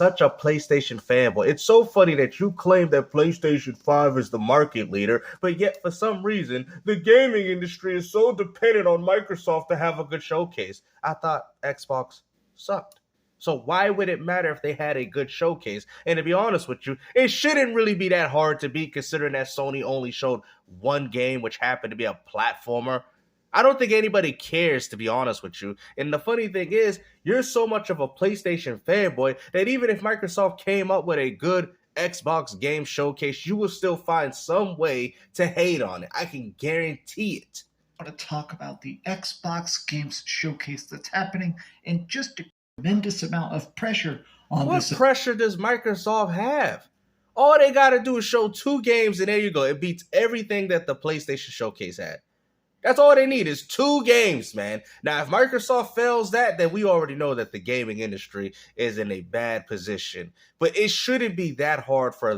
such a PlayStation fanboy. It's so funny that you claim that PlayStation 5 is the market leader, but yet for some reason, the gaming industry is so dependent on Microsoft to have a good showcase. I thought Xbox sucked. So why would it matter if they had a good showcase? And to be honest with you, it shouldn't really be that hard to beat considering that Sony only showed one game, which happened to be a platformer. I don't think anybody cares, to be honest with you. And the funny thing is, you're so much of a PlayStation fanboy that even if Microsoft came up with a good Xbox game showcase, you will still find some way to hate on it. I can guarantee it. I want to talk about the Xbox Games Showcase that's happening and just a tremendous amount of pressure on this. What pressure does Microsoft have? All they got to do is show 2 games, and there you go. It beats everything that the PlayStation Showcase had. That's all they need is 2 games, man. Now, if Microsoft fails that, then we already know that the gaming industry is in a bad position. But it shouldn't be that hard for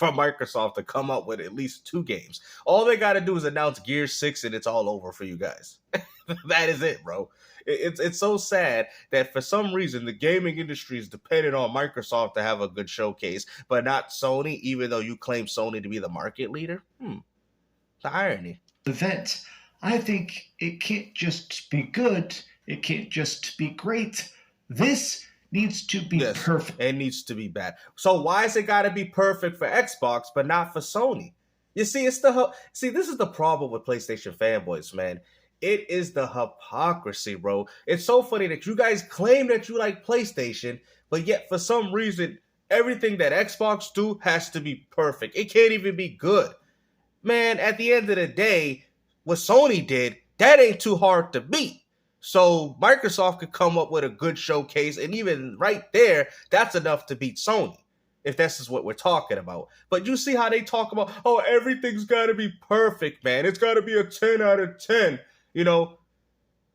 Microsoft to come up with at least 2 games. All they got to do is announce Gear 6 and it's all over for you guys. That is it, bro. It's so sad that for some reason the gaming industry is dependent on Microsoft to have a good showcase, but not Sony, even though you claim Sony to be the market leader. The irony. Event. I think it can't just be good. It can't just be great. This needs to be perfect. It needs to be bad. So why is it got to be perfect for Xbox, but not for Sony? You see, this is the problem with PlayStation fanboys, man. It is the hypocrisy, bro. It's so funny that you guys claim that you like PlayStation, but yet for some reason, everything that Xbox do has to be perfect. It can't even be good. Man, at the end of the day, what Sony did, that ain't too hard to beat. So Microsoft could come up with a good showcase, and even right there, that's enough to beat Sony, if this is what we're talking about. But you see how they talk about, oh, everything's got to be perfect, man. It's got to be a 10 out of 10, you know?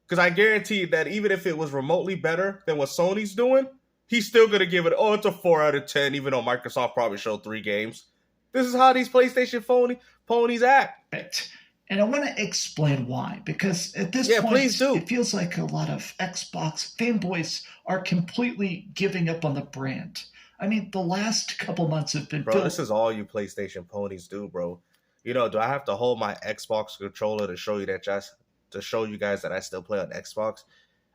Because I guarantee that even if it was remotely better than what Sony's doing, he's still going to give it, oh, it's a 4 out of 10, even though Microsoft probably showed 3 games. This is how these PlayStation ponies act. And I want to explain why, because at this point, please do. It feels like a lot of Xbox fanboys are completely giving up on the brand. I mean, the last couple months have been Bro, this is all you PlayStation ponies do, bro. You know, do I have to hold my Xbox controller to show you guys that I still play on Xbox?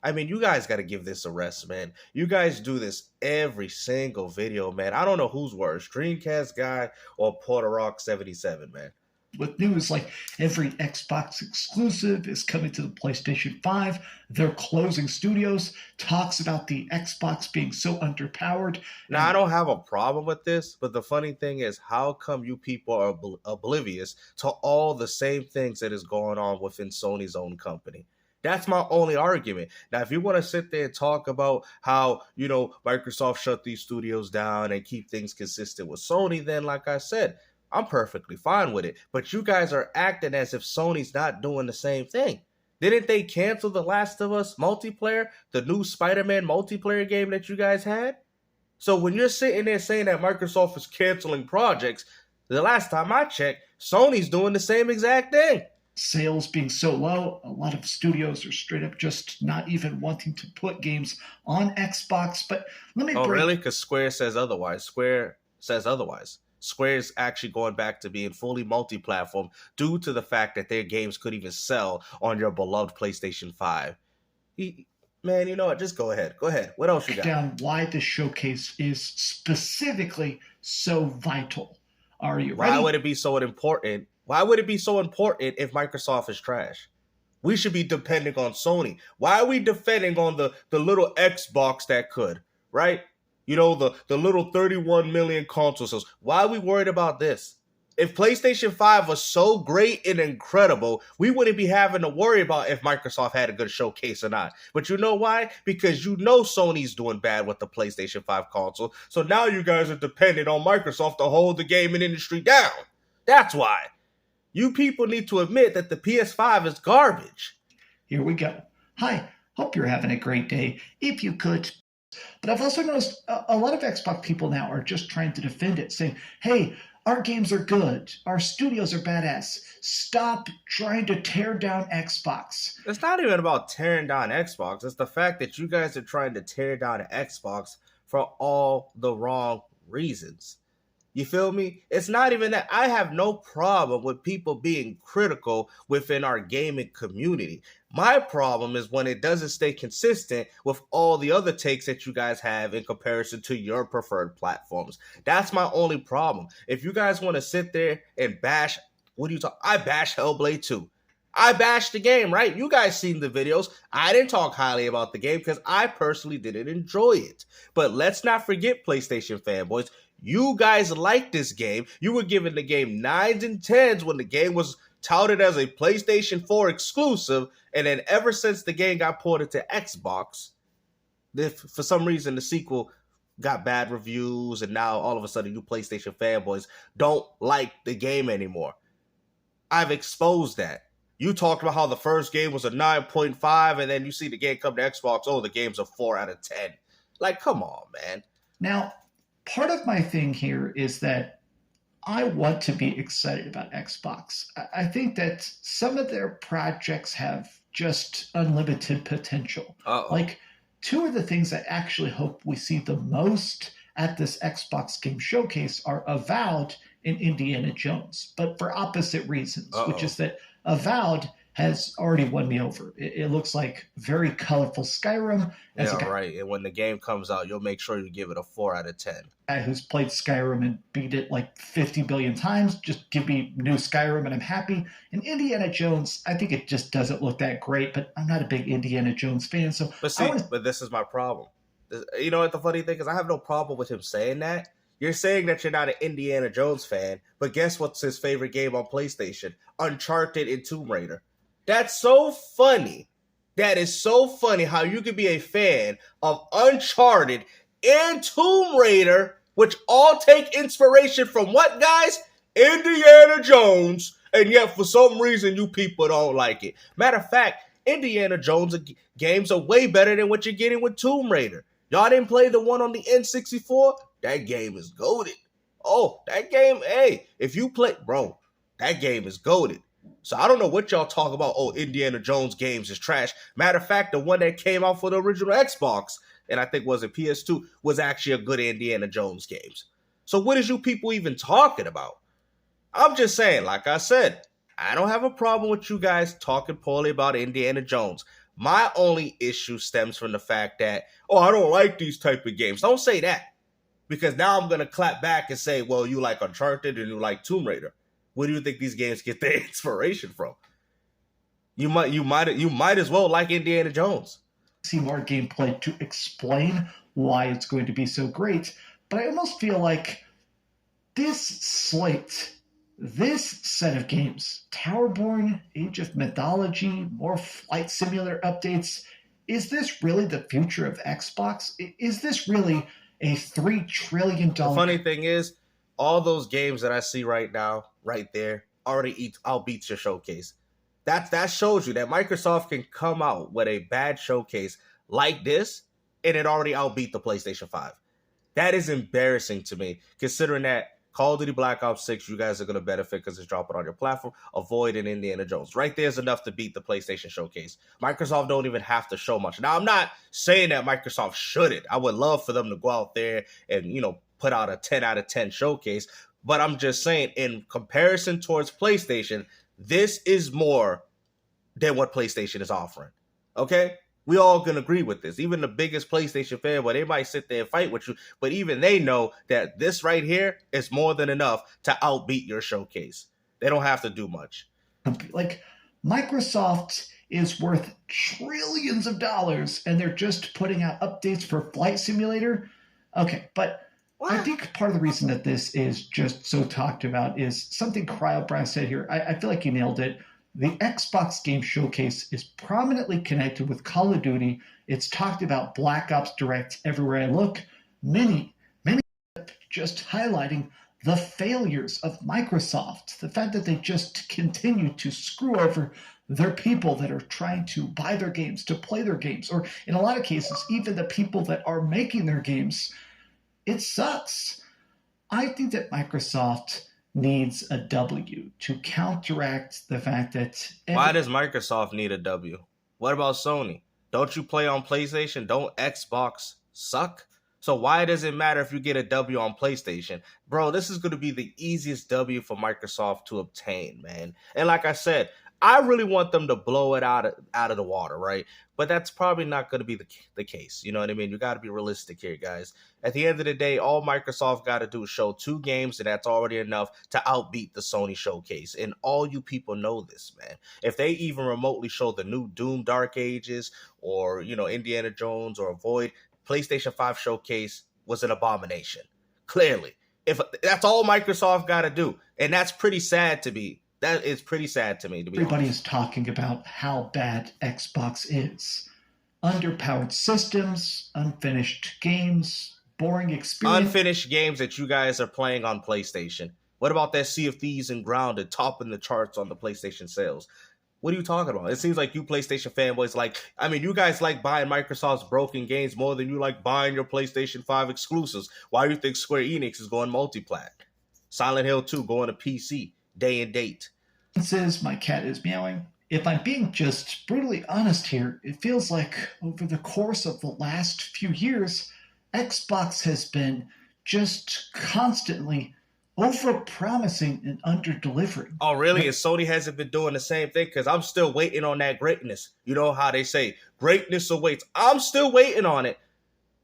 I mean, you guys got to give this a rest, man. You guys do this every single video, man. I don't know who's worse, Dreamcast guy or Porter Rock 77, man. With news like every Xbox exclusive is coming to the PlayStation 5, they're closing studios, talks about the Xbox being so underpowered. Now, I don't have a problem with this, but the funny thing is, how come you people are oblivious to all the same things that is going on within Sony's own company? That's my only argument. Now, if you want to sit there and talk about how, you know, Microsoft shut these studios down and keep things consistent with Sony, then like I said, I'm perfectly fine with it. But you guys are acting as if Sony's not doing the same thing. Didn't they cancel The Last of Us multiplayer, the new Spider-Man multiplayer game that you guys had? So when you're sitting there saying that Microsoft is canceling projects, the last time I checked, Sony's doing the same exact thing. Sales being so low, a lot of studios are straight up just not even wanting to put games on Xbox. But let me really? Because Square says otherwise. Square's actually going back to being fully multi-platform due to the fact that their games could even sell on your beloved PlayStation 5. Man, you know what? Just go ahead. What else you got? Down why this showcase is specifically so vital. Are you ready? Why would it be so important? Why would it be so important if Microsoft is trash? We should be depending on Sony. Why are we depending on the little Xbox that could, right? You know, the little 31 million console sales. Why are we worried about this? If PlayStation 5 was so great and incredible, we wouldn't be having to worry about if Microsoft had a good showcase or not. But you know why? Because you know Sony's doing bad with the PlayStation 5 console. So now you guys are dependent on Microsoft to hold the gaming industry down. That's why. You people need to admit that the PS5 is garbage. Here we go. Hi, hope you're having a great day. If you could. But I've also noticed a lot of Xbox people now are just trying to defend it, saying, hey, our games are good. Our studios are badass. Stop trying to tear down Xbox. It's not even about tearing down Xbox. It's the fact that you guys are trying to tear down Xbox for all the wrong reasons. You feel me? It's not even that. I have no problem with people being critical within our gaming community. My problem is when it doesn't stay consistent with all the other takes that you guys have in comparison to your preferred platforms. That's my only problem. If you guys want to sit there and bash, what do you talk? I bash Hellblade 2. I bashed the game, right? You guys seen the videos. I didn't talk highly about the game because I personally didn't enjoy it. But let's not forget, PlayStation fanboys, you guys liked this game. You were giving the game 9s and 10s when the game was touted as a PlayStation 4 exclusive. And then ever since the game got ported to Xbox, for some reason the sequel got bad reviews. And now all of a sudden you PlayStation fanboys don't like the game anymore. I've exposed that. You talked about how the first game was a 9.5, and then you see the game come to Xbox, oh, the game's a 4 out of 10. Like, come on, man. Now, part of my thing here is that I want to be excited about Xbox. I think that some of their projects have just unlimited potential. Uh-oh. Like, two of the things I actually hope we see the most at this Xbox game showcase are Avowed and Indiana Jones, but for opposite reasons, which is that Avowed has already won me over. It looks like very colorful Skyrim. Yeah, right. And when the game comes out, you'll make sure you give it a 4 out of 10. Guy who's played Skyrim and beat it like 50 billion times, just give me new Skyrim and I'm happy. And Indiana Jones, I think it just doesn't look that great, but I'm not a big Indiana Jones fan. So, but this is my problem. You know what the funny thing is? I have no problem with him saying that. You're saying that you're not an Indiana Jones fan, but guess what's his favorite game on PlayStation? Uncharted and Tomb Raider. That's so funny. That is so funny how you could be a fan of Uncharted and Tomb Raider, which all take inspiration from what, guys? Indiana Jones. And yet, for some reason, you people don't like it. Matter of fact, Indiana Jones games are way better than what you're getting with Tomb Raider. Y'all didn't play the one on the N64? That game is goated. Oh, that game, hey, if you play, bro, that game is goated. So I don't know what y'all talk about. Oh, Indiana Jones games is trash. Matter of fact, the one that came out for the original Xbox, and I think was it PS2, was actually a good Indiana Jones games. So what is you people even talking about? I'm just saying, like I said, I don't have a problem with you guys talking poorly about Indiana Jones. My only issue stems from the fact that, oh, I don't like these type of games. Don't say that. Because now I'm going to clap back and say, well, you like Uncharted and you like Tomb Raider. Where do you think these games get their inspiration from? You might as well like Indiana Jones. See more gameplay to explain why it's going to be so great, but I almost feel like this slate, this set of games, Towerborn, Age of Mythology, more flight simulator updates, is this really the future of Xbox? Is this really a $3 trillion... The funny thing is, all those games that I see right now, right there, already outbeats your showcase. That shows you that Microsoft can come out with a bad showcase like this, and it already outbeat the PlayStation 5. That is embarrassing to me, considering that Call of Duty Black Ops 6, you guys are going to benefit because it's dropping on your platform. Avoid an Indiana Jones. Right there's enough to beat the PlayStation showcase. Microsoft don't even have to show much. Now, I'm not saying that Microsoft shouldn't. I would love for them to go out there and, put out a 10 out of 10 showcase. But I'm just saying, in comparison towards PlayStation, this is more than what PlayStation is offering. Okay? We all can agree with this. Even the biggest PlayStation fan, they might sit there and fight with you, but even they know that this right here is more than enough to outbeat your showcase. They don't have to do much. Like, Microsoft is worth trillions of dollars, and they're just putting out updates for Flight Simulator. Okay, but what? I think part of the reason that this is just so talked about is something Cryo Brown said here. I feel like he nailed it. The Xbox Game Showcase is prominently connected with Call of Duty. It's talked about Black Ops Direct everywhere I look. Many just highlighting the failures of Microsoft. The fact that they just continue to screw over their people that are trying to buy their games, to play their games, or in a lot of cases, even the people that are making their games. It sucks. I think that Microsoft needs a W to counteract the fact that... Why does Microsoft need a W? What about Sony? Don't you play on PlayStation? Don't Xbox suck? So why does it matter if you get a W on PlayStation? Bro, this is going to be the easiest W for Microsoft to obtain, man. And like I said, I really want them to blow it out of the water, right? But that's probably not going to be the case. You know what I mean? You got to be realistic here, guys. At the end of the day, all Microsoft got to do is show 2 games, and that's already enough to outbeat the Sony showcase. And all you people know this, man. If they even remotely show the new Doom Dark Ages or, Indiana Jones or Void, PlayStation 5 showcase was an abomination. Clearly. If that's all Microsoft got to do. And that's pretty sad to be. That is pretty sad to me, to be Everybody honest. is talking about how bad Xbox is. Underpowered systems, unfinished games, boring experience. Unfinished games that you guys are playing on PlayStation. What about that Sea of Thieves and Grounded topping the charts on the PlayStation sales? What are you talking about? It seems like you PlayStation fanboys you guys like buying Microsoft's broken games more than you like buying your PlayStation 5 exclusives. Why do you think Square Enix is going multi-plat? Silent Hill 2 going to PC, day and date. Says my cat is meowing. If I'm being just brutally honest here, it feels like over the course of the last few years, Xbox has been just constantly over-promising and under-delivering. Oh, really? And Sony hasn't been doing the same thing? Because I'm still waiting on that greatness. You know how they say, greatness awaits. I'm still waiting on it.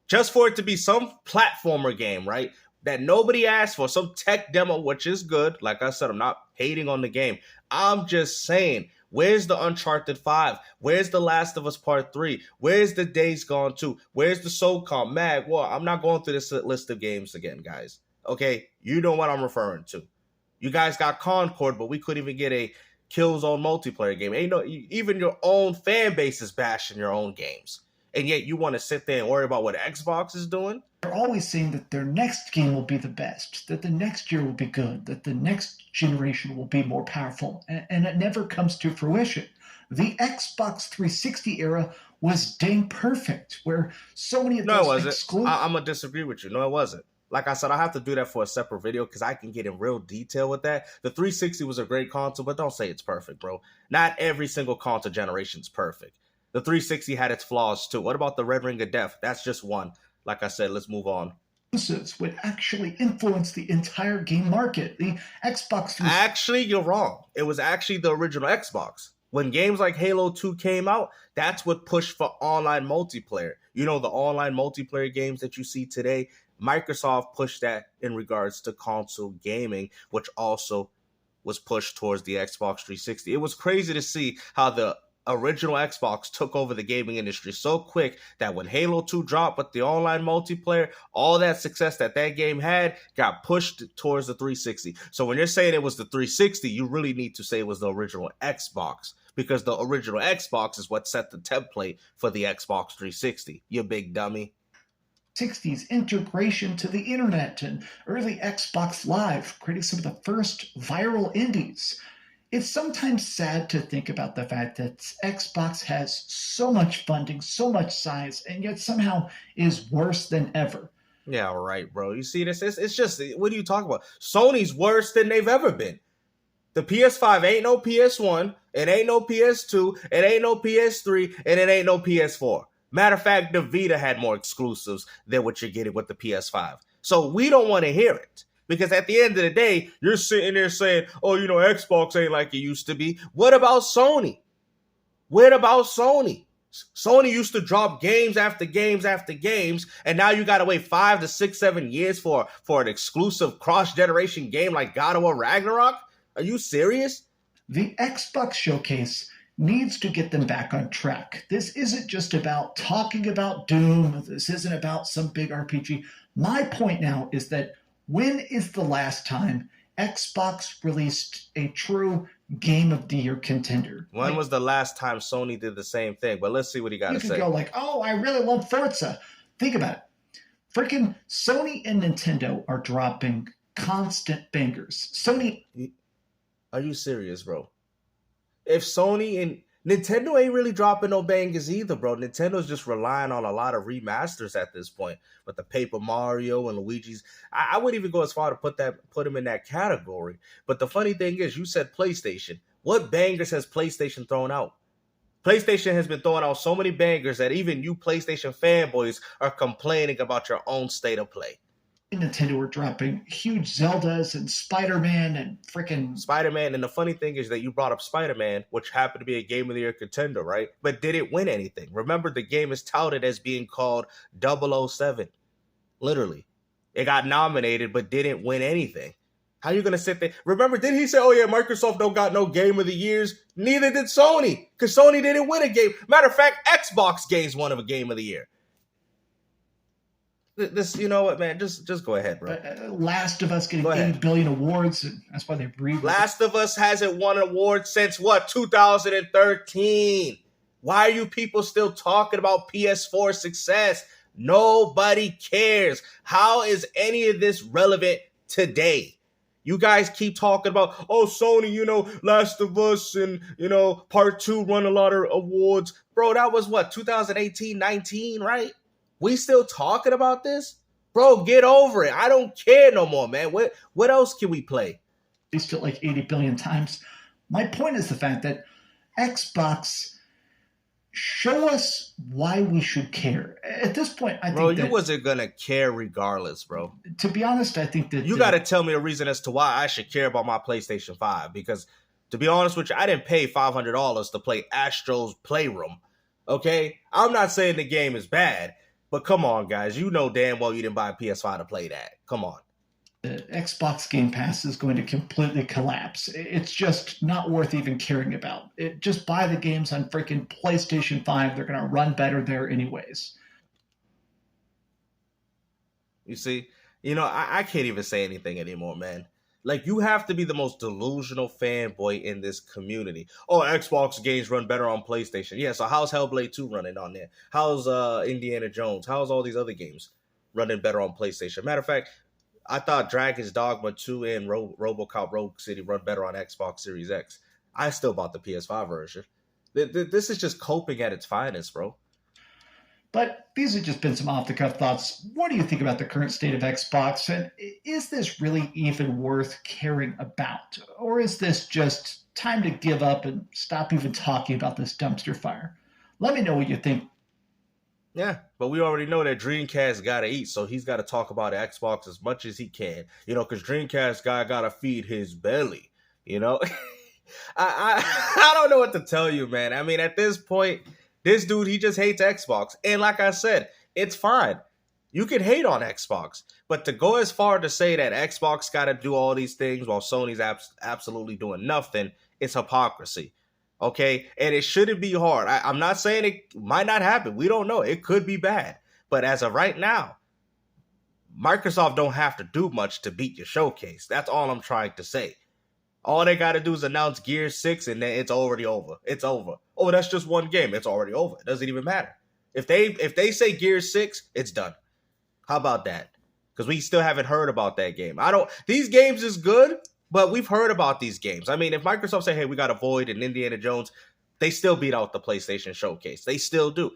Just for it to be some platformer game, right? That nobody asked for. Some tech demo, which is good. Like I said, I'm not hating on the game. I'm just saying, where's the Uncharted 5? Where's the Last of Us Part 3? Where's the Days Gone 2? Where's the SOCOM? Mag? Well, I'm not going through this list of games again, guys. Okay? You know what I'm referring to. You guys got Concord, but we couldn't even get a Killzone multiplayer game. Even your own fan base is bashing your own games. And yet you want to sit there and worry about what Xbox is doing? They're always saying that their next game will be the best, that the next year will be good, that the next generation will be more powerful, and it never comes to fruition. The Xbox 360 era was dang perfect, where so many of No, it those wasn't. exclusive... I'm going to disagree with you. No, it wasn't. Like I said, I have to do that for a separate video because I can get in real detail with that. The 360 was a great console, but don't say it's perfect, bro. Not every single console generation is perfect. The 360 had its flaws too. What about the Red Ring of Death? That's just one. Like I said, let's move on. Would actually influence the entire game market. The Xbox 360... Actually, you're wrong. It was actually the original Xbox. When games like Halo 2 came out, that's what pushed for online multiplayer. You know, the online multiplayer games that you see today, Microsoft pushed that in regards to console gaming, which also was pushed towards the Xbox 360. It was crazy to see how the original Xbox took over the gaming industry so quick that when Halo 2 dropped with the online multiplayer, all that success that game had got pushed towards the 360. So when you're saying it was the 360, you really need to say it was the original Xbox, because the original Xbox is what set the template for the Xbox 360. You big dummy. 60s integration to the internet and early Xbox Live, creating some of the first viral indies. It's sometimes sad to think about the fact that Xbox has so much funding, so much size, and yet somehow is worse than ever. Yeah, right, bro. You see this? It's just, what are you talking about? Sony's worse than they've ever been. The PS5 ain't no PS1, it ain't no PS2, it ain't no PS3, and it ain't no PS4. Matter of fact, the Vita had more exclusives than what you're getting with the PS5. So we don't want to hear it. Because at the end of the day, you're sitting there saying, oh, Xbox ain't like it used to be. What about Sony? What about Sony? Sony used to drop games after games after games, and now you got to wait 5 to 6, 7 years for an exclusive cross-generation game like God of War Ragnarok? Are you serious? The Xbox Showcase needs to get them back on track. This isn't just about talking about Doom. This isn't about some big RPG. My point now is that when is the last time Xbox released a true Game of the Year contender? When was the last time Sony did the same thing? But let's see what he got to say. You could go like, oh, I really love Forza. Think about it. Freaking Sony and Nintendo are dropping constant bangers. Sony... Are you serious, bro? If Sony and Nintendo ain't really dropping no bangers either, bro. Nintendo's just relying on a lot of remasters at this point with the Paper Mario and Luigi's. I wouldn't even go as far to put them in that category. But the funny thing is, you said PlayStation. What bangers has PlayStation thrown out? PlayStation has been throwing out so many bangers that even you PlayStation fanboys are complaining about your own state of play. Nintendo were dropping huge Zeldas and Spider-Man and freaking Spider-Man, and the funny thing is that you brought up Spider-Man, which happened to be a Game of the Year contender, right? But didn't win anything. Remember, the game is touted as being called 007. Literally. It got nominated, but didn't win anything. How you gonna sit there? Remember, didn't he say, oh yeah, Microsoft don't got no Game of the Years? Neither did Sony, because Sony didn't win a game. Matter of fact, Xbox games won of a Game of the Year. This, you know what, man? Just go ahead, bro. Last of Us getting 80 billion awards. And that's why they breathe. Last of Us hasn't won an award since what? 2013. Why are you people still talking about PS4 success? Nobody cares. How is any of this relevant today? You guys keep talking about, oh, Sony, you know, Last of Us and, you know, Part 2 won a lot of awards. Bro, that was what, 2018, 19, right? We still talking about this? Bro, get over it. I don't care no more, man. What else can we play? They still like 80 billion times. My point is the fact that Xbox show us why we should care. At this point, I think bro, you wasn't gonna care regardless, bro. To be honest, I think that you got to tell me a reason as to why I should care about my PlayStation 5. Because to be honest with you, I didn't pay $500 to play Astro's Playroom. Okay, I'm not saying the game is bad, but come on, guys, you know damn well you didn't buy a PS5 to play that. Come on. The Xbox Game Pass is going to completely collapse. It's just not worth even caring about. Just buy the games on freaking PlayStation 5. They're going to run better there anyways. You see, you know, I can't even say anything anymore, man. Like, you have to be the most delusional fanboy in this community. Oh, Xbox games run better on PlayStation. Yeah, so how's Hellblade 2 running on there? How's Indiana Jones? How's all these other games running better on PlayStation? Matter of fact, I thought Dragon's Dogma 2 and RoboCop Rogue City run better on Xbox Series X. I still bought the PS5 version. This is just coping at its finest, bro. But these have just been some off-the-cuff thoughts. What do you think about the current state of Xbox? And is this really even worth caring about? Or is this just time to give up and stop even talking about this dumpster fire? Let me know what you think. Yeah, but we already know that Dreamcast got to eat, so he's got to talk about Xbox as much as he can. You know, because Dreamcast guy got to feed his belly, you know? I don't know what to tell you, man. I mean, at this point, this dude, he just hates Xbox. And like I said, it's fine. You can hate on Xbox. But to go as far to say that Xbox got to do all these things while Sony's absolutely doing nothing, it's hypocrisy. Okay, and it shouldn't be hard. I'm not saying it might not happen. We don't know. It could be bad. But as of right now, Microsoft don't have to do much to beat your showcase. That's all I'm trying to say. All they got to do is announce Gears 6 and then it's already over. It's over. Oh, that's just one game. It's already over. It doesn't even matter. If they say Gears 6, it's done. How about that? Because we still haven't heard about that game. These games is good. But we've heard about these games. I mean, if Microsoft say, hey, we got a Void and Indiana Jones, they still beat out the PlayStation Showcase. They still do.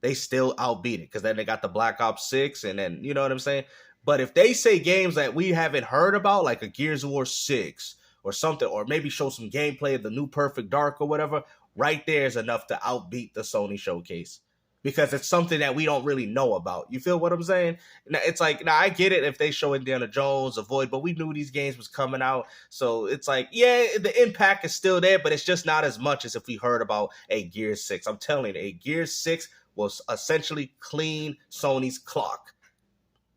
They still outbeat it because then they got the Black Ops 6 and then, you know what I'm saying? But if they say games that we haven't heard about, like a Gears of War 6 or something, or maybe show some gameplay of the new Perfect Dark or whatever, right there is enough to outbeat the Sony Showcase. Because it's something that we don't really know about. You feel what I'm saying? It's like, now I get it if they show Indiana Jones, a Void, but we knew these games was coming out. So it's like, yeah, the impact is still there, but it's just not as much as if we heard about a Gears 6. I'm telling you, a Gears 6 was essentially clean Sony's clock.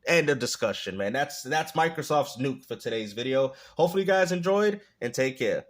End of discussion, man. That's Microsoft's nuke for today's video. Hopefully you guys enjoyed, and take care.